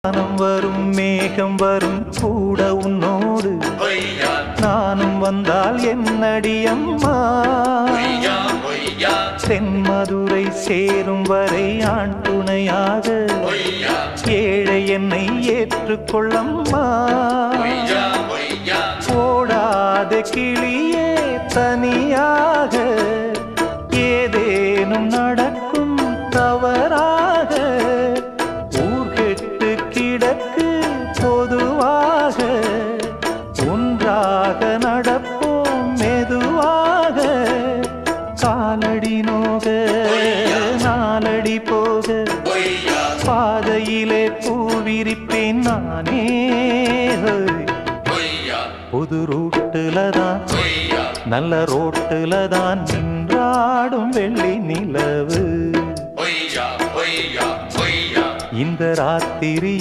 வானம் வரும் மேகம் வரும் கூட உன்னோடு நானும் வந்தால் என்னடி அம்மா தென்மதுரை சேரும் வரை ஆண் துணையாக ஏழை என்னை ஏற்றுக்கொள்ளம்மா ஓடாத கிளியே தனியாக ஏதேனும் நடக்கும் தவறாக ஊர்கெட்டு கிடக்கு பொதுவாக ஒன்றாக நடப்போம் மெதுவாக காலடி நோக நாலடி போக பாதையிலே பூவிரிப்பேன் நானே புது ரூட்டுல தான் நல்ல ரோட்டுல தான் நின்றாடும் வெள்ளி நிலவு இந்த ராத்திரி